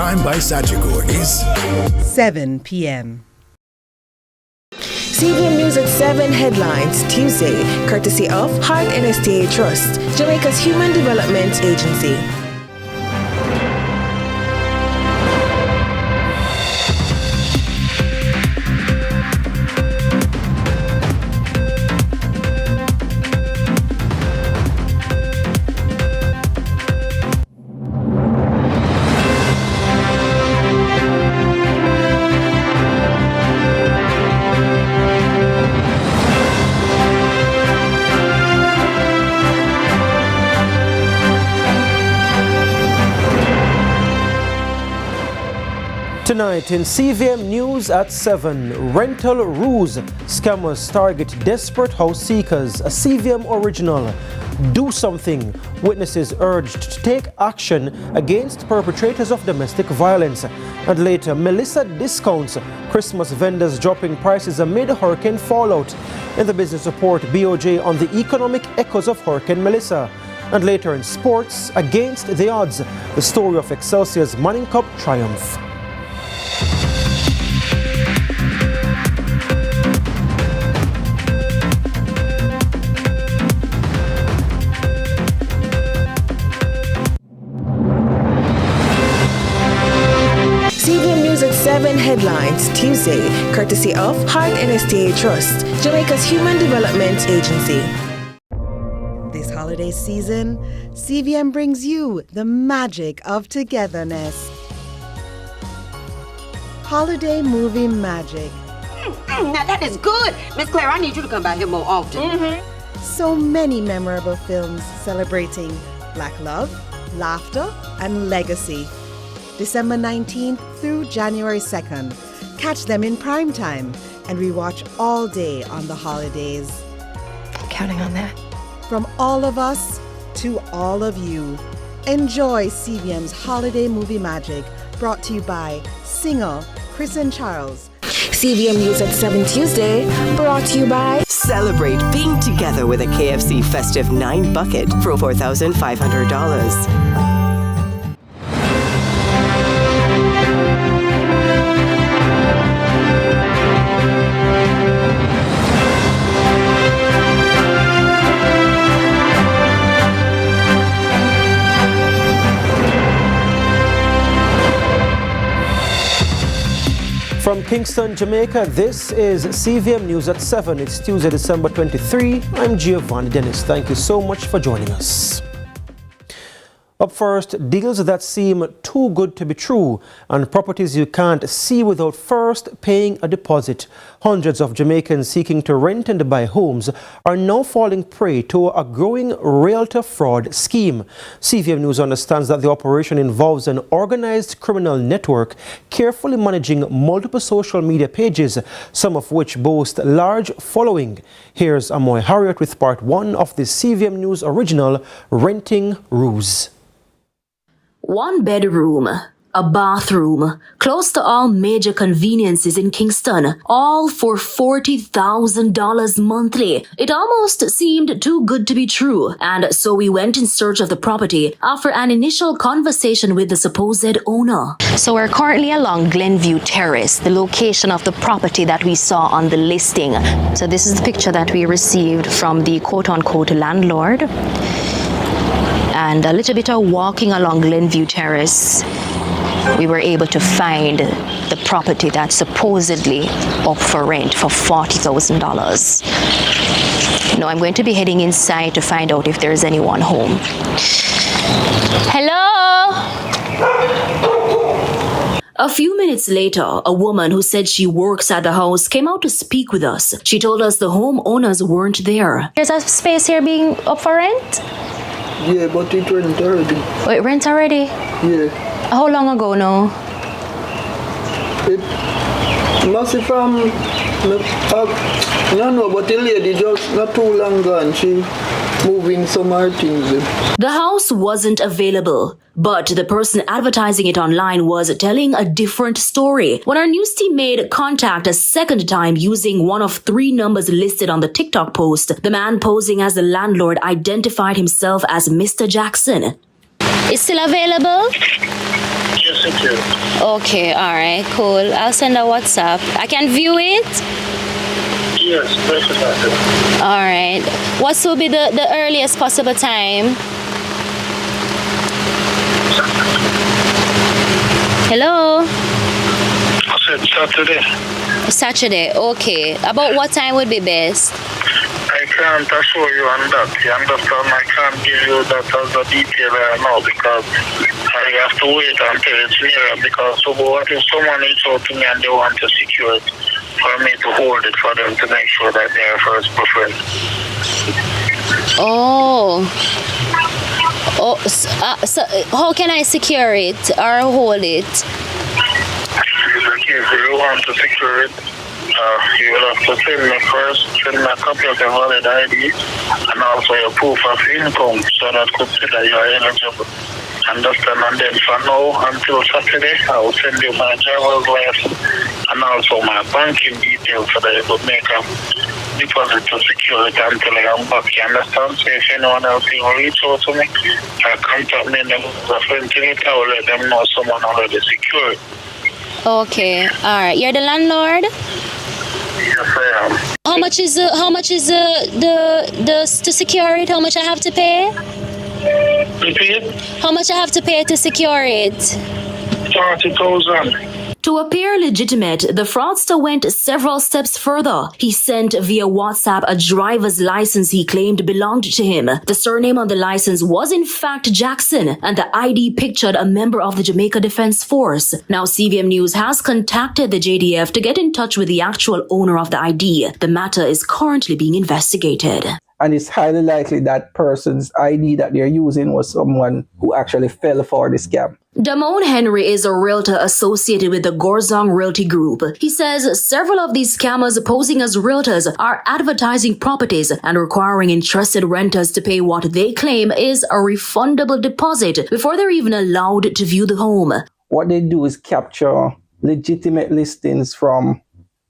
time by Sagicor is 7 p.m. CVM News at 7 headlines Tuesday, courtesy of Heart NSTA Trust, Jamaica's Human Development Agency. Tonight in CVM News at 7, rental ruse. Scammers target desperate house seekers. A CVM original. Do something. Witnesses urged to take action against perpetrators of domestic violence. And later, Melissa discounts. Christmas vendors dropping prices amid hurricane fallout. In the business report, BOJ on the economic echoes of Hurricane Melissa. And later in sports, against the odds, the story of Excelsior's Manning Cup triumph. CVM News at 7 headlines Tuesday, courtesy of Heart NSTA Trust, Jamaica's Human Development Agency. This holiday season, CVM brings you the magic of togetherness. Holiday movie magic. Now that is good. Miss Claire, I need you to come back here more often. So many memorable films celebrating Black love, laughter, and legacy. December 19th through January 2nd. Catch them in prime time and rewatch all day on the holidays. Counting on that. From all of us to all of you, enjoy CVM's Holiday Movie Magic, brought to you by singer Chris and Charles. CVM News at 7 Tuesday, brought to you by... Celebrate being together with a KFC Festive 9 bucket for $4,500. From Kingston, Jamaica, this is CVM News at 7. It's Tuesday, December 23. I'm Giovanni Dennis. Thank you so much for joining us. Up first, deals that seem too good to be true and properties you can't see without first paying a deposit. Hundreds of Jamaicans seeking to rent and buy homes are now falling prey to a growing realtor fraud scheme. CVM News understands that the operation involves an organized criminal network carefully managing multiple social media pages, some of which boast large following. Here's Amoy Harriet with part 1 of the CVM News original, Renting Ruse. One bedroom, a bathroom, close to all major conveniences in Kingston, all for $40,000 monthly. It almost seemed too good to be true, and so we went in search of the property after an initial conversation with the supposed owner. So we're currently along Glenview Terrace, the location of the property that we saw on the listing. So this is the picture that we received from the quote-unquote landlord. And a little bit of walking along Glenview Terrace, we were able to find the property that's supposedly up for rent for $40,000. Now I'm going to be heading inside to find out if there's anyone home. Hello? A few minutes later, a woman who said she works at the house came out to speak with us. She told us the homeowners weren't there. There's a space here being up for rent? Yeah, but it rent already. Oh, it rents already? Yeah. How long ago now? It must be from... no, but the lady just not too long gone. She moving some more things. The house wasn't available, but the person advertising it online was telling a different story. When our news team made contact a second time using one of 3 numbers listed on the TikTok post, the man posing as the landlord identified himself as Mr. Jackson. It's still available? Yeah, Yes, it is. Okay, all right, cool. I'll send a WhatsApp. I can view it? Yes, definitely. All right. What will be the earliest possible time? Hello? I said Saturday. Saturday, okay. About what time would be best? I can't assure you on that. You understand? I can't give you that as a detail now because I have to wait until it's nearer because what if someone reaches out to me and they want to secure it for me to hold it for them to make sure that they are first preference. Oh. Oh, so how can I secure it or hold it? If you want to secure it, you will have to send me a copy of your valid ID and also your proof of income so that could say that you are eligible. Understand? And then for now until Saturday, I will send you my driver's license and also my banking details so that you could make a deposit to secure it until I am back. You understand? So if anyone else will reach out to me, contact me and the friend to it, I will let them know someone already secured. Okay, all right. You're the landlord? Yes, I am. How much is the to secure it? How much I have to pay? Repeat? How much I have to pay to secure it? 30,000. To appear legitimate, the fraudster went several steps further. He sent via WhatsApp a driver's license he claimed belonged to him. The surname on the license was in fact Jackson, and the ID pictured a member of the Jamaica Defense Force. Now CVM News has contacted the JDF to get in touch with the actual owner of the ID. The matter is currently being investigated. And it's highly likely that person's ID that they're using was someone who actually fell for the scam. Damone Henry is a realtor associated with the Gorzong Realty Group. He says several of these scammers posing as realtors are advertising properties and requiring interested renters to pay what they claim is a refundable deposit before they're even allowed to view the home. What they do is capture legitimate listings from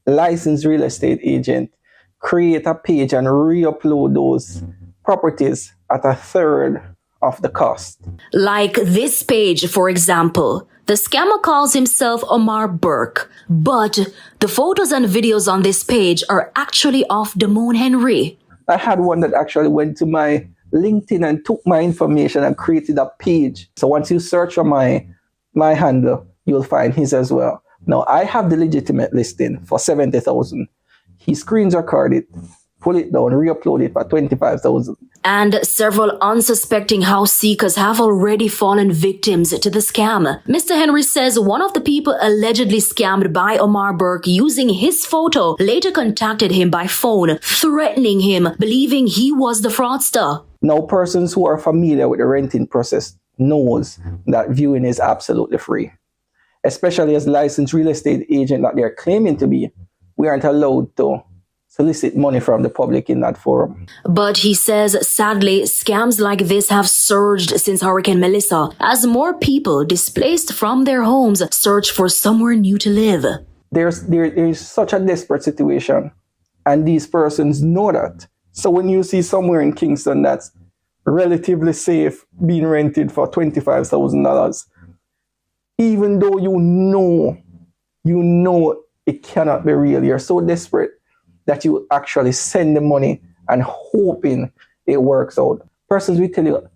licensed real estate agent, create a page and re-upload those properties at a third of the cost. Like this page, for example. The scammer calls himself Omar Burke, but the photos and videos on this page are actually of Damone Henry. I had one that actually went to my LinkedIn and took my information and created a page. So once you search on my handle, you'll find his as well. Now, I have the legitimate listing for 70,000. He screens recorded it, pull it down, re-upload it for 25,000. And several unsuspecting house seekers have already fallen victims to the scam. Mr. Henry says one of the people allegedly scammed by Omar Burke using his photo later contacted him by phone, threatening him, believing he was the fraudster. Now, persons who are familiar with the renting process knows that viewing is absolutely free. Especially as licensed real estate agent that they're claiming to be, we aren't allowed to solicit money from the public in that forum. But he says, sadly, scams like this have surged since Hurricane Melissa, as more people displaced from their homes search for somewhere new to live. There's such a desperate situation, and these persons know that. So when you see somewhere in Kingston that's relatively safe being rented for $25,000, even though you know it cannot be real, you're so desperate that you actually send the money and hoping it works out. Persons will tell you,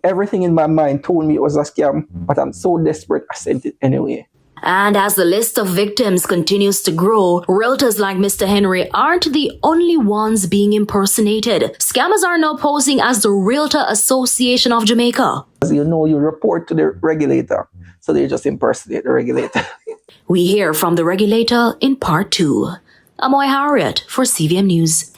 everything in my mind told me it was a scam, but I'm so desperate I sent it anyway. And as the list of victims continues to grow, realtors like Mr. Henry aren't the only ones being impersonated. Scammers are now posing as the Realtor Association of Jamaica. As you know, you report to the regulator, so they just impersonate the regulator. We hear from the regulator in part 2. Amoy Harriet for CVM News.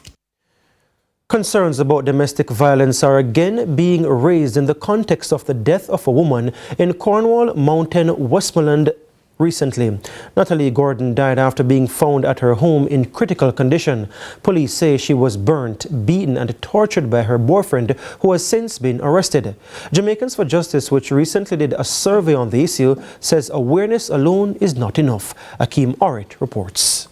Concerns about domestic violence are again being raised in the context of the death of a woman in Cornwall Mountain, Westmoreland recently. Natalie Gordon died after being found at her home in critical condition. Police say she was burnt, beaten and tortured by her boyfriend, who has since been arrested. Jamaicans for Justice, which recently did a survey on the issue, says awareness alone is not enough. Akeem Orit reports.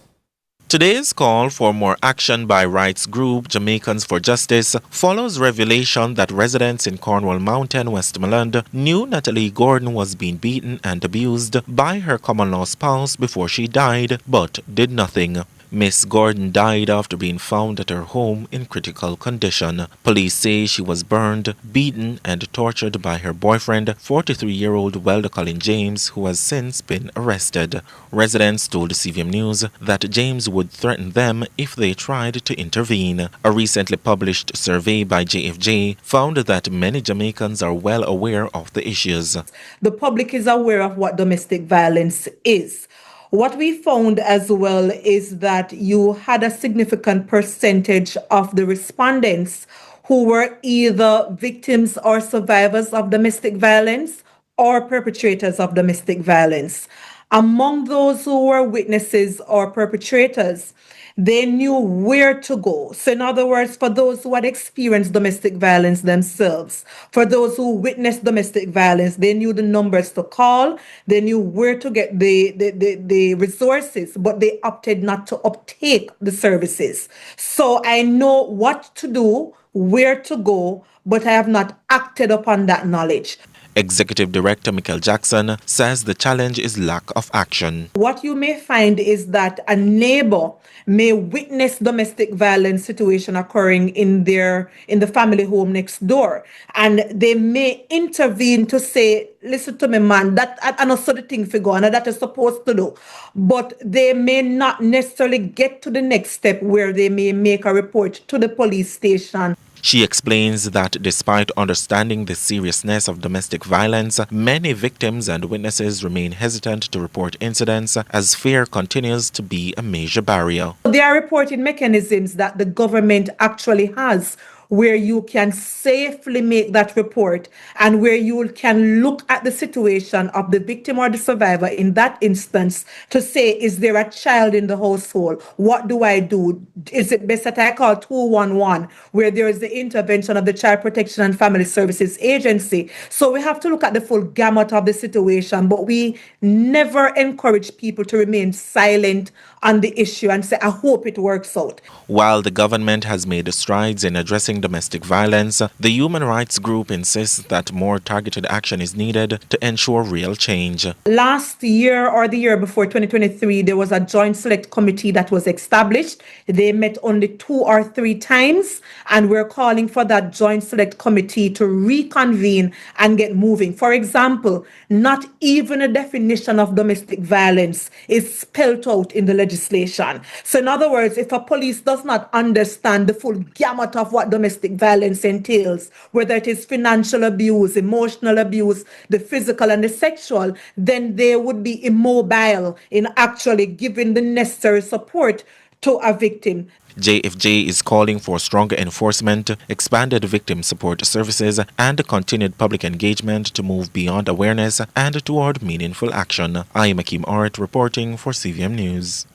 Today's call for more action by rights group Jamaicans for Justice follows revelation that residents in Cornwall Mountain, Westmoreland, knew Natalie Gordon was being beaten and abused by her common-law spouse before she died, but did nothing. Miss Gordon died after being found at her home in critical condition. Police say she was burned, beaten, and tortured by her boyfriend, 43-year-old Welder Colin James, who has since been arrested. Residents told CVM News that James would threaten them if they tried to intervene. A recently published survey by JFJ found that many Jamaicans are well aware of the issues. The public is aware of what domestic violence is. What we found as well is that you had a significant percentage of the respondents who were either victims or survivors of domestic violence or perpetrators of domestic violence. Among those who were witnesses or perpetrators, they knew where to go. So in other words, for those who had experienced domestic violence themselves, for those who witnessed domestic violence, they knew the numbers to call, they knew where to get the resources, but they opted not to uptake the services. So I know what to do, where to go, but I have not acted upon that knowledge. Executive Director Michael Jackson says the challenge is lack of action. What you may find is that a neighbor may witness domestic violence situation occurring in the family home next door, and they may intervene to say, listen to me, man, that I know so the thing for go and that is supposed to do. But they may not necessarily get to the next step where they may make a report to the police station. She explains that despite understanding the seriousness of domestic violence, many victims and witnesses remain hesitant to report incidents as fear continues to be a major barrier. There are reporting mechanisms that the government actually has where you can safely make that report and where you can look at the situation of the victim or the survivor in that instance to say, is there a child in the household? What do I do? Is it best that I call 211, where there is the intervention of the Child Protection and Family Services Agency? So we have to look at the full gamut of the situation, but we never encourage people to remain silent on the issue and say, I hope it works out. While the government has made strides in addressing domestic violence, the human rights group insists that more targeted action is needed to ensure real change. Last year or the year before 2023, there was a joint select committee that was established. They met only 2 or 3 times, and we're calling for that joint select committee to reconvene and get moving. For example, not even a definition of domestic violence is spelled out in the legislation. So in other words, if a police does not understand the full gamut of what domestic violence entails, whether it is financial abuse, emotional abuse, the physical and the sexual, then they would be immobile in actually giving the necessary support to a victim. JFJ is calling for stronger enforcement, expanded victim support services, and continued public engagement to move beyond awareness and toward meaningful action. I am Akeem Art reporting for CVM News.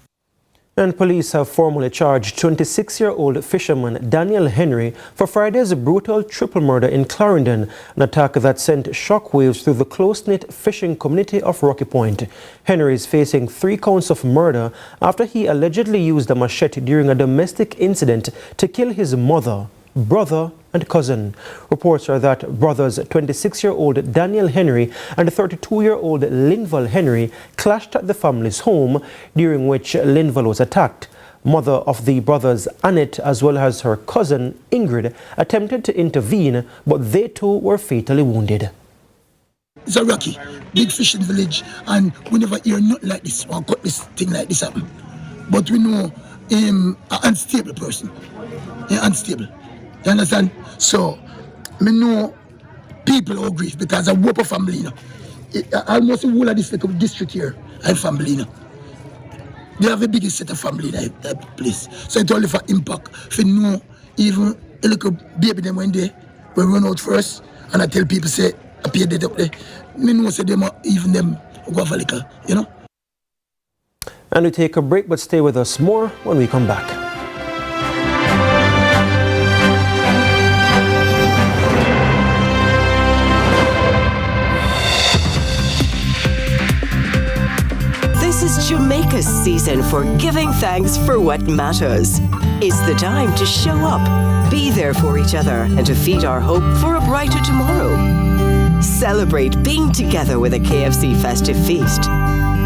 And police have formally charged 26-year-old fisherman Daniel Henry for Friday's brutal triple murder in Clarendon, an attack that sent shockwaves through the close-knit fishing community of Rocky Point. Henry is facing 3 counts of murder after he allegedly used a machete during a domestic incident to kill his mother, brother, and cousin. Reports are that brothers 26-year-old Daniel Henry and 32-year-old Linval Henry clashed at the family's home, during which Linval was attacked. Mother of the brothers, Annette, as well as her cousin Ingrid, attempted to intervene, but they too were fatally wounded. It's a Rocky, big fishing village, and we never hear nothing like this or got this thing like this happen. But we know an unstable person, unstable. You understand? So, me know people who grieve because I work for family. You know. Almost the whole of this little district here, I family. You know. They have the biggest set of family in that place. So it's only for impact. If you know, even a little baby them when they run out first, and I tell people, say, I pay that up there. Me know, say, them, even them go for a little, you know. And we take a break, but stay with us more when we come back. This This is Jamaica's season for giving thanks for what matters. It's the time to show up, be there for each other, and to feed our hope for a brighter tomorrow. Celebrate being together with a KFC festive feast.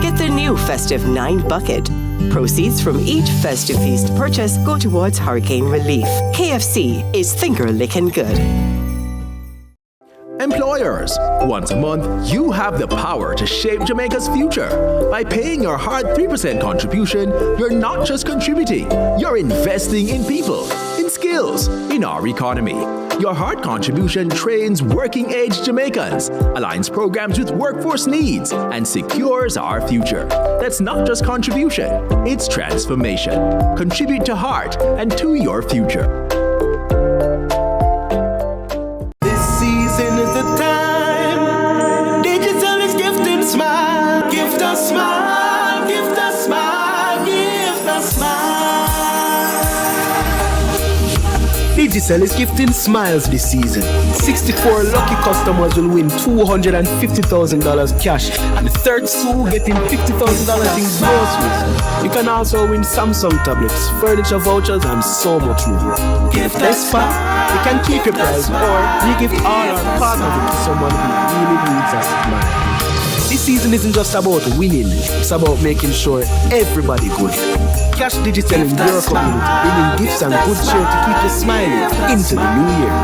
Get the new Festive 9 bucket. Proceeds from each festive feast purchase go towards hurricane relief. KFC is finger licking good. Employers, once a month, you have the power to shape Jamaica's future. By paying your hard 3% contribution, you're not just contributing, you're investing in people, in skills, in our economy. Your hard contribution trains working-age Jamaicans, aligns programs with workforce needs, and secures our future. That's not just contribution, it's transformation. Contribute to heart and to your future. Season is the time. Digital is gifting smile. Gift a smile. Gift a smile. Gift a smile. Digicel is gifting smiles this season. 64 lucky customers will win $250,000 cash, and the third two getting $50,000 in groceries. You can also win Samsung tablets, furniture vouchers, and so much more. Gift a smile. You can keep your prize, or we give all our partners to someone who really needs a smile. This season isn't just about winning, it's about making sure everybody good. Cash Digital in your community, bringing gifts and good cheer to keep you smiling into the new year.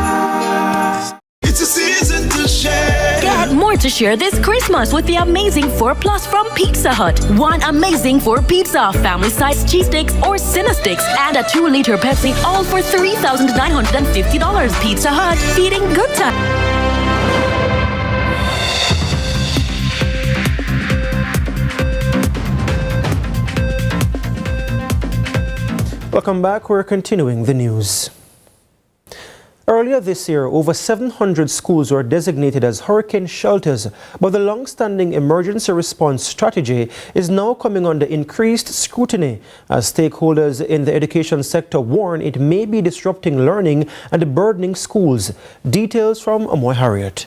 It's a season to share. Get more to share this Christmas with the amazing 4 Plus from Pizza Hut. One amazing 4 pizza, family-sized cheese sticks or Cinna sticks, and a 2-liter Pepsi, all for $3,950. Pizza Hut, feeding good time. Welcome back. We're continuing the news. Earlier this year, over 700 schools were designated as hurricane shelters, but the long-standing emergency response strategy is now coming under increased scrutiny as stakeholders in the education sector warn it may be disrupting learning and burdening schools. Details from Amoy Harriet.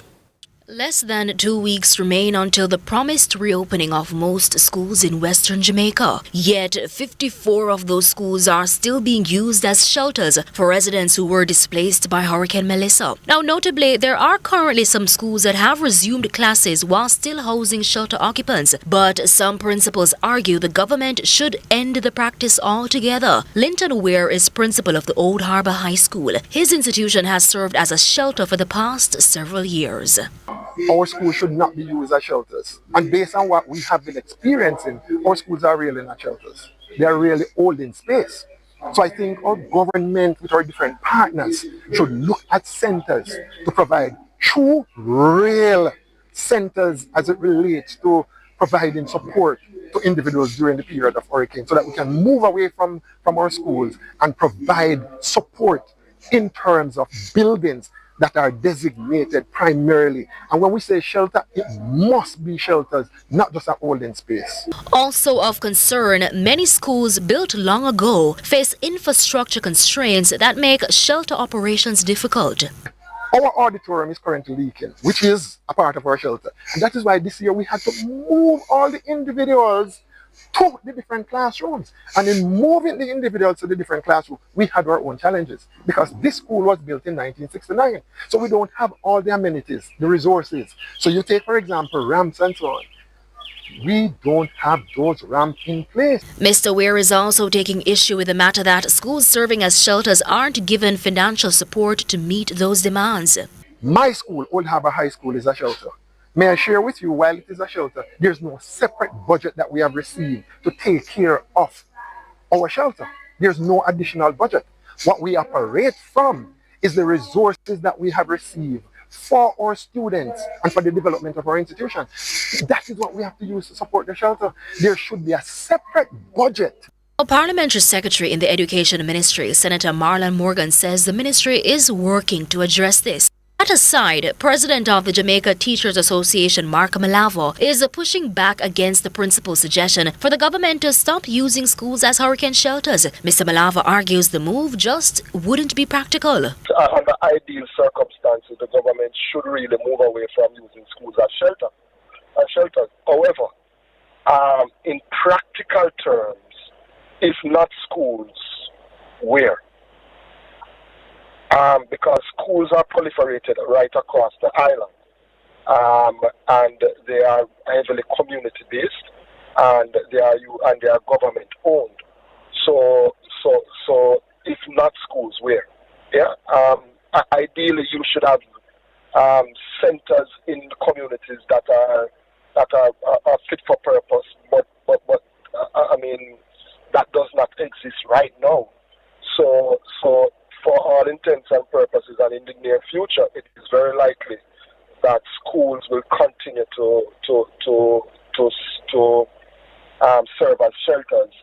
Less than 2 weeks remain until the promised reopening of most schools in Western Jamaica. Yet, 54 of those schools are still being used as shelters for residents who were displaced by Hurricane Melissa. Now, notably, there are currently some schools that have resumed classes while still housing shelter occupants. But some principals argue the government should end the practice altogether. Linton Ware is principal of the Old Harbour High School. His institution has served as a shelter for the past several years. Our schools should not be used as shelters. And based on what we have been experiencing, our schools are really not shelters. They are really holding space. So I think our government with our different partners should look at centers to provide true, real centers as it relates to providing support to individuals during the period of hurricane so that we can move away from our schools and provide support in terms of buildings that are designated primarily. And when we say shelter, it must be shelters, not just a holding space. Also of concern, many schools built long ago face infrastructure constraints that make shelter operations difficult. Our auditorium is currently leaking, which is a part of our shelter. And that is why this year we had to move all the individuals to the different classrooms. And in moving the individuals to the different classrooms, we had our own challenges because this school was built in 1969. So we don't have all the amenities, the resources. So you take, for example, ramps and so on. We don't have those ramps in place. Mr. Ware is also taking issue with the matter that schools serving as shelters aren't given financial support to meet those demands. My school, Old Harbour High School, is a shelter. May I share with you, while it is a shelter, there's no separate budget that we have received to take care of our shelter. There's no additional budget. What we operate from is the resources that we have received for our students and for the development of our institution. That is what we have to use to support the shelter. There should be a separate budget. A parliamentary secretary in the Education Ministry, Senator Marlon Morgan, says the ministry is working to address this. That aside, President of the Jamaica Teachers Association, Mark Malavo, is pushing back against the principal's suggestion for the government to stop using schools as hurricane shelters. Mr. Malavo argues the move just wouldn't be practical. Under ideal circumstances, the government should really move away from using schools as shelters. However, in practical terms, if not schools, where? Because schools are proliferated right across the island, and they are heavily community-based, and they are government-owned. So if not schools, where? Yeah. Ideally, you should have centers in communities that are fit for purpose, but I mean that does not exist right now. So for all intents and purposes, and in the near future, it is very likely that schools will continue to serve as shelters.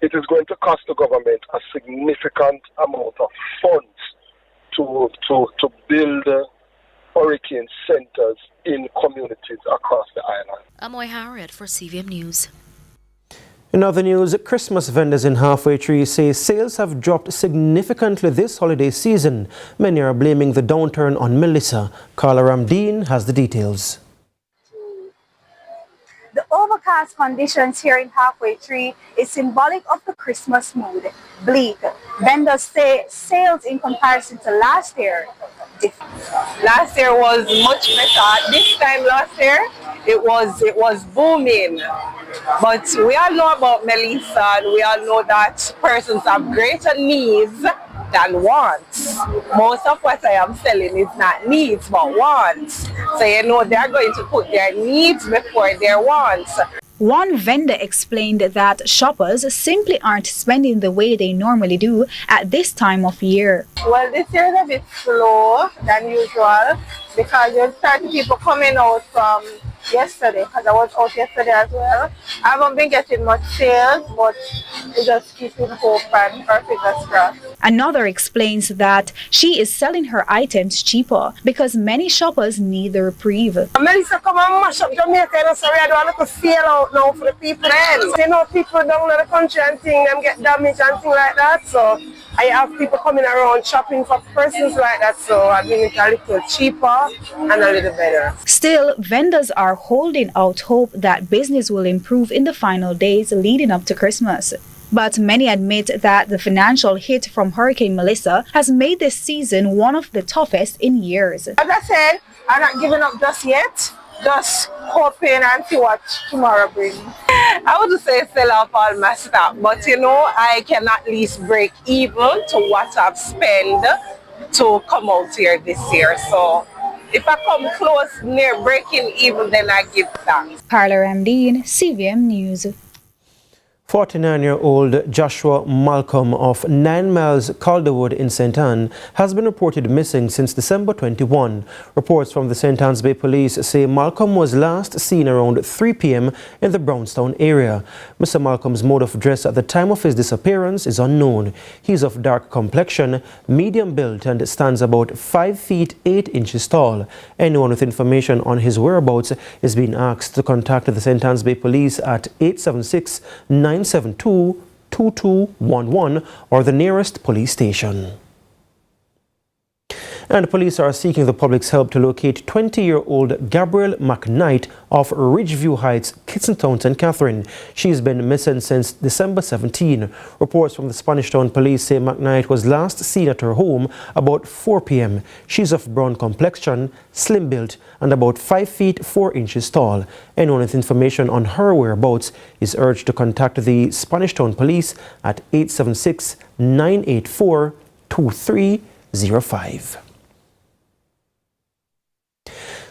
It is going to cost the government a significant amount of funds to build hurricane centers in communities across the island. Amoy Harriet for CVM News. In other news, Christmas vendors in Halfway Tree say sales have dropped significantly this holiday season. Many are blaming the downturn on Melissa. Carla Ramdeen has the details. The overcast conditions here in Halfway Tree is symbolic of the Christmas mood. Bleak. Vendors say sales in comparison to last year. Last year was much better. This time last year, it was booming. But we all know about Melissa, and we all know that persons have greater needs than wants. Most of what I am selling is not needs but wants. So you know they're going to put their needs before their wants. One vendor explained that shoppers simply aren't spending the way they normally do at this time of year. Well, this year is a bit slow than usual because there's certain people coming out from yesterday, because I was out yesterday as well. I haven't been getting much sales, but we just keeping hope and our fingers crossed. Another explains that she is selling her items cheaper because many shoppers need the reprieve. Melissa, come and mash up Jamaica, and so I don't want to sale out now for the people then. You know, people down in the country and things, them get damaged and things like that, so I have people coming around shopping for persons like that, so I bring it a little cheaper and a little better. Still, vendors are holding out hope that business will improve in the final days leading up to Christmas. But many admit that the financial hit from Hurricane Melissa has made this season one of the toughest in years. As I said, I'm not giving up just yet. Just hoping and see what tomorrow brings. I would say sell off all my stuff, but you know, I can at least break even to what I've spent to come out here this year. So if I come close near breaking even, then I give thanks. Carla Ramdeen, CVM News. 49-year-old Joshua Malcolm of 9 Miles Calderwood in St. Anne has been reported missing since December 21. Reports from the St. Anne's Bay Police say Malcolm was last seen around 3 p.m. in the Brownstown area. Mr. Malcolm's mode of dress at the time of his disappearance is unknown. He is of dark complexion, medium built, and stands about 5 feet 8 inches tall. Anyone with information on his whereabouts is being asked to contact the St. Anne's Bay Police at 876-972-2211 or the nearest police station. And police are seeking the public's help to locate 20-year-old Gabrielle McKnight of Ridgeview Heights, Kitson, St. Catherine. She's been missing since December 17. Reports from the Spanish Town Police say McKnight was last seen at her home about 4 p.m. She's of brown complexion, slim built, and about 5 feet 4 inches tall. Anyone with information on her whereabouts is urged to contact the Spanish Town Police at 876-984-2305.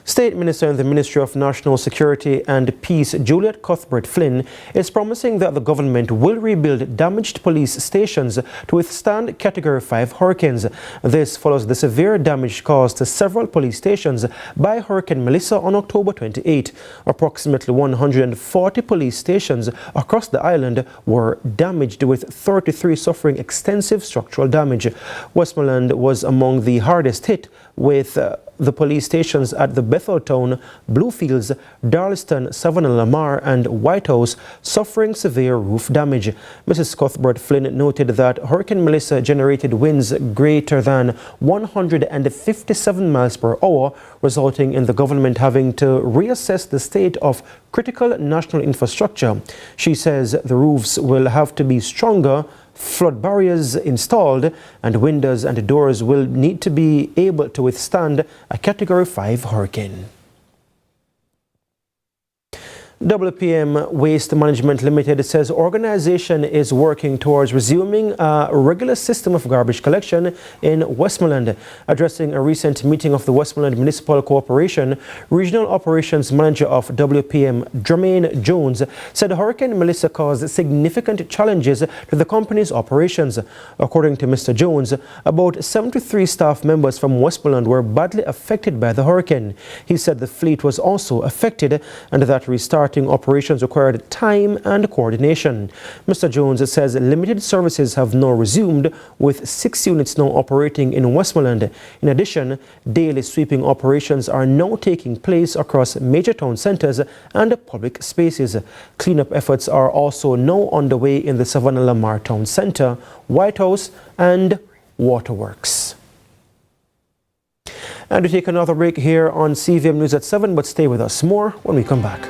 State Minister in the Ministry of National Security and Peace, Juliet Cuthbert Flynn, is promising that the government will rebuild damaged police stations to withstand Category 5 hurricanes. This follows the severe damage caused to several police stations by Hurricane Melissa on October 28. Approximately 140 police stations across the island were damaged, with 33 suffering extensive structural damage. Westmoreland was among the hardest hit, with the police stations at the Betheltown, Bluefields, Darlaston, Savannah Lamar and White House suffering severe roof damage. Mrs. Cuthbert Flynn noted that Hurricane Melissa generated winds greater than 157 miles per hour, resulting in the government having to reassess the state of critical national infrastructure. She says the roofs will have to be stronger, flood barriers installed, and windows and doors will need to be able to withstand a Category 5 hurricane. WPM Waste Management Limited says organization is working towards resuming a regular system of garbage collection in Westmoreland. Addressing a recent meeting of the Westmoreland Municipal Corporation, Regional Operations Manager of WPM, Jermaine Jones, said Hurricane Melissa caused significant challenges to the company's operations. According to Mr. Jones, about 73 staff members from Westmoreland were badly affected by the hurricane. He said the fleet was also affected and that restarting operations required time and coordination. Mr. Jones says limited services have now resumed, with 6 units now operating in Westmoreland. In addition, daily sweeping operations are now taking place across major town centres and public spaces. Cleanup efforts are also now underway in the Savannah Lamar Town Centre, White House and Waterworks. And we take another break here on CVM News at 7, but stay with us. More when we come back.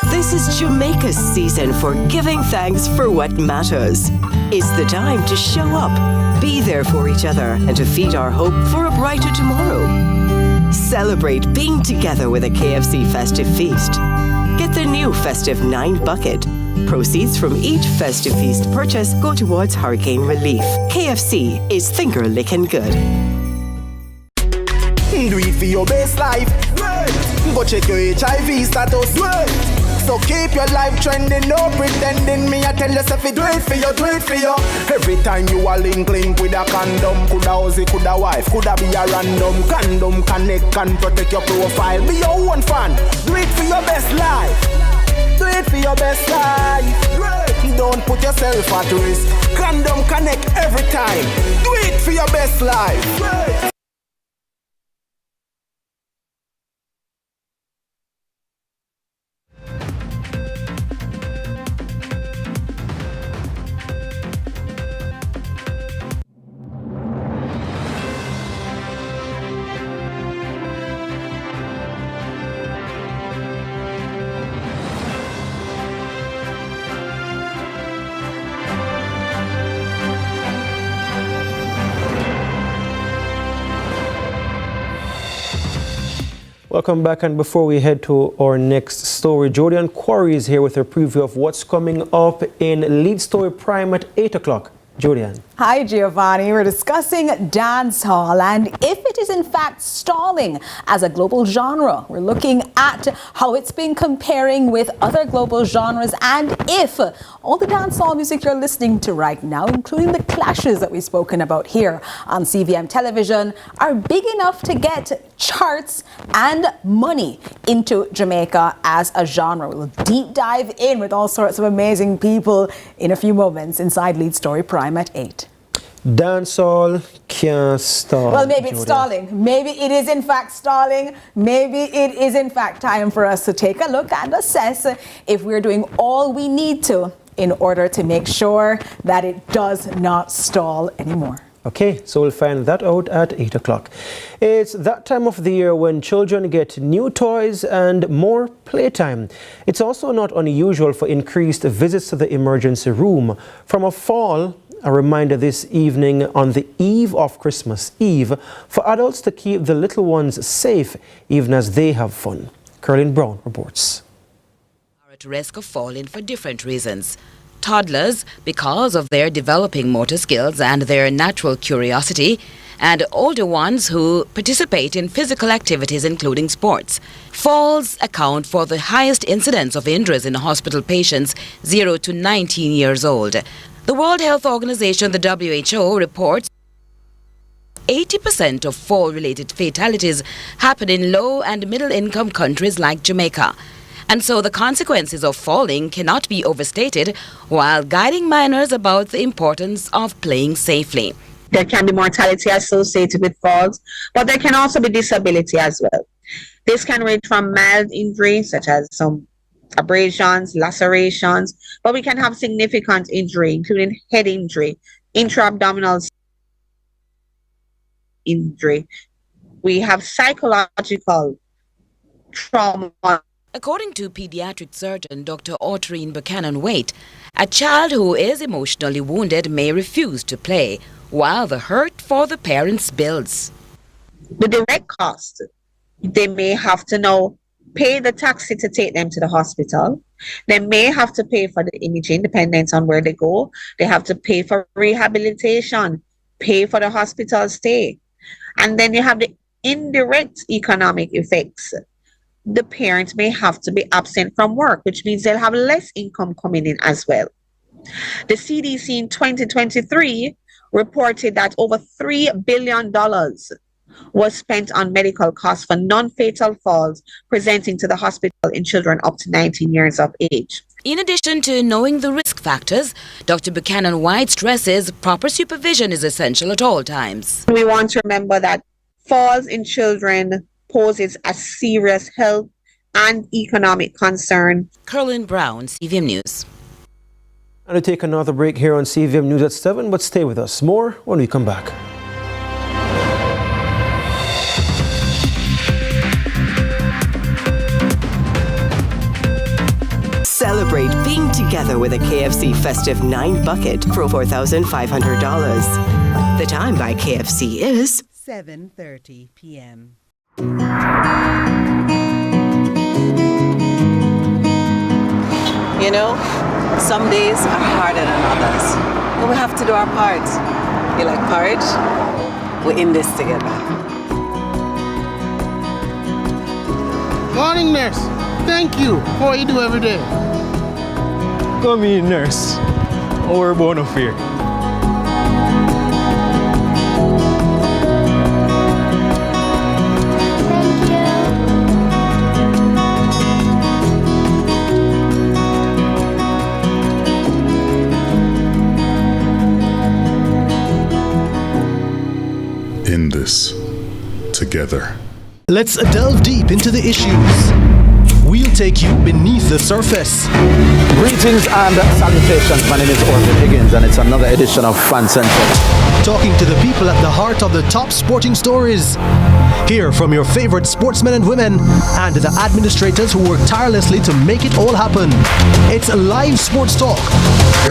This is Jamaica's season for giving thanks for what matters. It's the time to show up, be there for each other, and to feed our hope for a brighter tomorrow. Celebrate being together with a KFC festive feast. Get the new festive 9 bucket. Proceeds from each festive feast purchase go towards hurricane relief. KFC is thinker licking good. Do it for your best life. Go check your HIV status. So keep your life trending, no pretending. Me I tell yourself do it for you, do it for you. Every time you are link with a condom, coulda Ozzy, coulda wife, coulda be a random. Condom connect and protect your profile. Be your own fan. Do it for your best life. Do it for your best life. Don't put yourself at risk. Condom connect every time. Do it for your best life. Welcome back, and before we head to our next story, Jodian Quarry is here with a preview of what's coming up in Lead Story Prime at 8 o'clock. Jodian. Hi Giovanni, we're discussing dancehall and if it is in fact stalling as a global genre. We're looking at how it's been comparing with other global genres and if all the dancehall music you're listening to right now, including the clashes that we've spoken about here on CVM television, are big enough to get charts and money into Jamaica as a genre. We'll deep dive in with all sorts of amazing people in a few moments inside Lead Story Prime at 8. Dancehall can't stall. Well, maybe it's stalling. Maybe it is in fact stalling. Maybe it is in fact time for us to take a look and assess if we're doing all we need to in order to make sure that it does not stall anymore. Okay, so we'll find that out at 8 o'clock. It's that time of the year when children get new toys and more playtime. It's also not unusual for increased visits to the emergency room. From a fall, a reminder this evening on the eve of Christmas Eve for adults to keep the little ones safe even as they have fun. Curlin Brown reports. Are at risk of falling for different reasons. Toddlers, because of their developing motor skills and their natural curiosity, and older ones who participate in physical activities including sports. Falls account for the highest incidence of injuries in hospital patients 0 to 19 years old. The World Health Organization, the WHO, reports 80% of fall-related fatalities happen in low and middle-income countries like Jamaica. And so the consequences of falling cannot be overstated, while guiding minors about the importance of playing safely. There can be mortality associated with falls, but there can also be disability as well. This can range from mild injuries, such as some abrasions, lacerations, but we can have significant injury, including head injury, intra-abdominal injury. We have psychological trauma. According to pediatric surgeon Dr. Autrine Buchanan-Waite, a child who is emotionally wounded may refuse to play, while the hurt for the parents builds. The direct cost, they may have to now pay the taxi to take them to the hospital. They may have to pay for the imaging, depending on where they go. They have to pay for rehabilitation, pay for the hospital stay. And then you have the indirect economic effects. The parent may have to be absent from work, which means they'll have less income coming in as well. The CDC in 2023 reported that over $3 billion was spent on medical costs for non-fatal falls presenting to the hospital in children up to 19 years of age. In addition to knowing the risk factors, Dr. Buchanan-White stresses proper supervision is essential at all times. We want to remember that falls in children poses a serious health and economic concern. Curlin Brown, CVM News. And we take another break here on CVM News at 7, but stay with us. More when we come back. Celebrate being together with a KFC Festive 9 bucket for $4,500. The time by KFC is 7:30 p.m. You know, some days are harder than others, but we have to do our part. You like porridge? We're in this together. Morning, nurse. Thank you for what you do every day. Come in, nurse. Our bone of fear. In this together. Let's delve deep into the issues. We'll take you beneath the surface. Greetings and salutations. My name is Orville Higgins, and it's another edition of Fan Central. Talking to the people at the heart of the top sporting stories. Hear from your favorite sportsmen and women and the administrators who work tirelessly to make it all happen. It's live sports talk.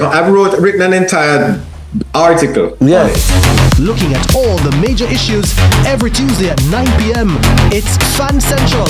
I've written an entire article. Yeah. Looking at all the major issues every Tuesday at 9 p.m. It's Fan Central.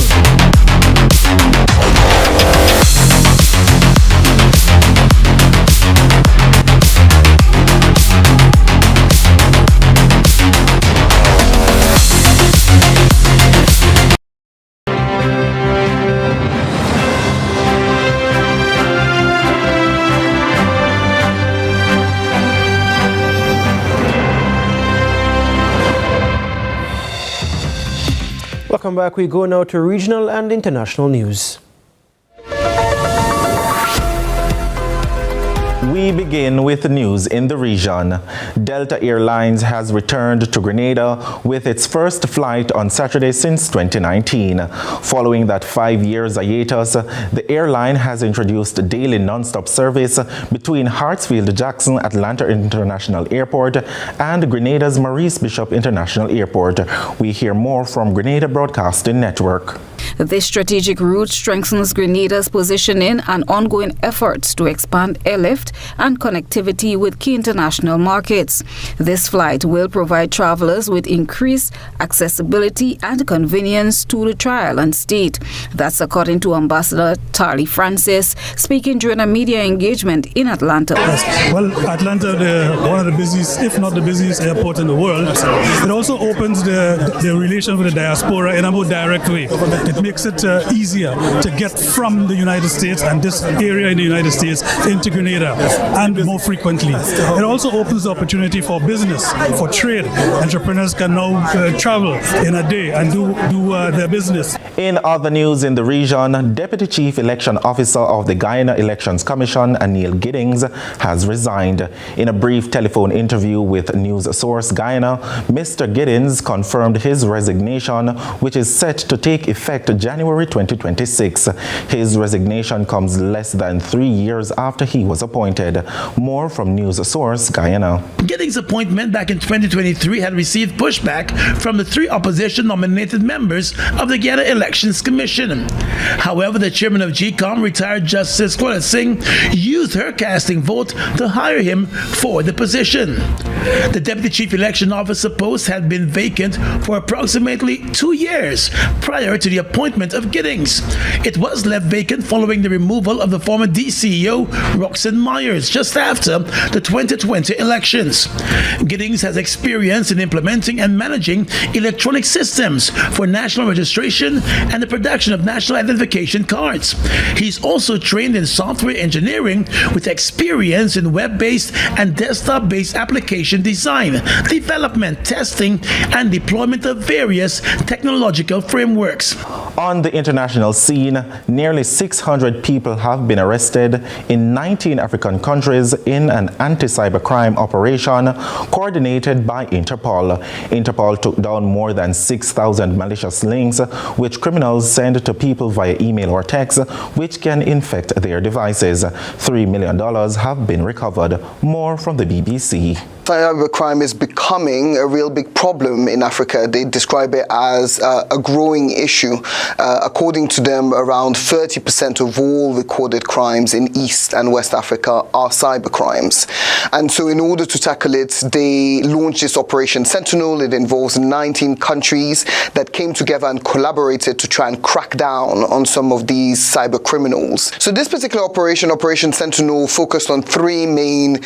Welcome back. We go now to regional and international news. We begin with the news in the region. Delta Airlines has returned to Grenada with its first flight on Saturday since 2019. Following that 5 years hiatus, the airline has introduced daily non-stop service between Hartsfield-Jackson Atlanta International Airport and Grenada's Maurice Bishop International Airport. We hear more from Grenada Broadcasting Network. This strategic route strengthens Grenada's positioning and ongoing efforts to expand airlift and connectivity with key international markets. This flight will provide travelers with increased accessibility and convenience to the trial and state. That's according to Ambassador Tarly Francis, speaking during a media engagement in Atlanta. Well, Atlanta, one of the busiest, if not the busiest airport in the world. It also opens the relation with the diaspora in a more direct way. The it makes it easier to get from the United States and this area in the United States into Grenada and more frequently. It also opens the opportunity for business, for trade. Entrepreneurs can now travel in a day and do their business. In other news in the region, Deputy Chief Election Officer of the Guyana Elections Commission, Anil Giddings, has resigned. In a brief telephone interview with News Source Guyana, Mr. Giddings confirmed his resignation, which is set to take effect January 2026. His resignation comes less than 3 years after he was appointed. More from News Source Guyana. Giddings' appointment back in 2023 had received pushback from the 3 opposition-nominated members of the Guyana Elections Commission. However, the chairman of GCOM, retired Justice Claudette Singh, used her casting vote to hire him for the position. The Deputy Chief Election Officer post had been vacant for approximately 2 years prior to the appointment of Giddings. It was left vacant following the removal of the former DCEO, Roxanne Myers, just after the 2020 elections. Giddings has experience in implementing and managing electronic systems for national registration and the production of national identification cards. He's also trained in software engineering with experience in web-based and desktop-based application design, development, testing, and deployment of various technological frameworks. On the international scene, nearly 600 people have been arrested in 19 African countries in an anti-cybercrime operation coordinated by Interpol. Interpol took down more than 6,000 malicious links which criminals send to people via email or text, which can infect their devices. $3 million have been recovered. More from the BBC. Cybercrime is becoming a real big problem in Africa. They describe it as a growing issue. According to them, around 30% of all recorded crimes in East and West Africa are cybercrimes. And so in order to tackle it, they launched this Operation Sentinel. It involves 19 countries that came together and collaborated to try and crack down on some of these cyber criminals. So this particular operation, Operation Sentinel, focused on 3 main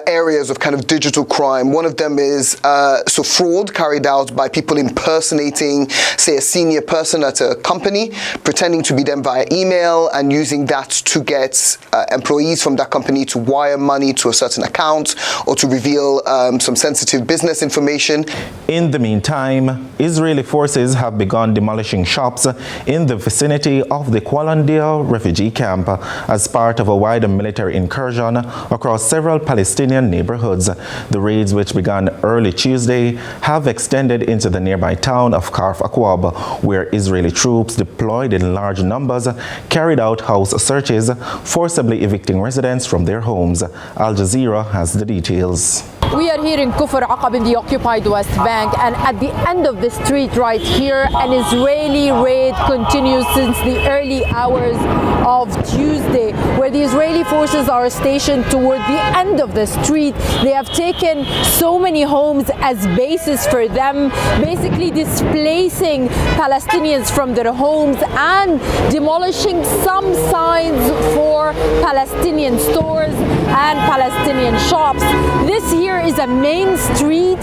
areas of kind of digital crime. One of them is fraud carried out by people impersonating, say, a senior person at a company, pretending to be them via email and using that to get employees from that company to wire money to a certain account or to reveal some sensitive business information. In the meantime, Israeli forces have begun demolishing shops in the vicinity of the Kwalandia refugee camp as part of a wider military incursion across several Palestinian neighborhoods. The raids, which began early Tuesday, have extended into the nearby town of Karf Akwab, where Israeli troops deployed in large numbers carried out house searches, forcibly evicting residents from their homes. Al Jazeera has the details. We are here in Kufr Aqab in the occupied West Bank, and at the end of the street right here, an Israeli raid continues since the early hours of Tuesday, where the Israeli forces are stationed toward the end of the street. They have taken so many homes as bases for them, basically displacing Palestinians from their homes and demolishing some signs for Palestinian stores and Palestinian shops. This here is a main street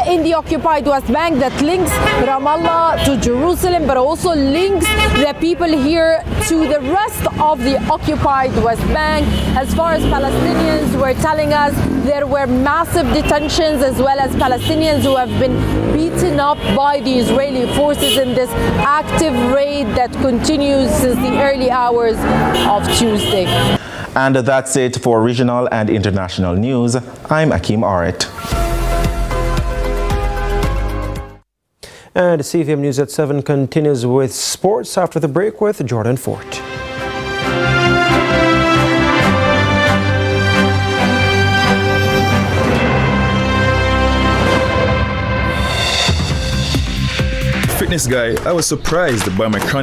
in the occupied West Bank that links Ramallah to Jerusalem, but also links the people here to the rest of the occupied West Bank. As far as Palestinians were telling us, there were massive detentions as well as Palestinians who have been beaten up by the Israeli forces in this active raid that continues since the early hours of Tuesday. And that's it for regional and international news. I'm Akim Aret. And CVM News at 7 continues with sports after the break with Jordan Fort. Fitness guy, I was surprised by my chronic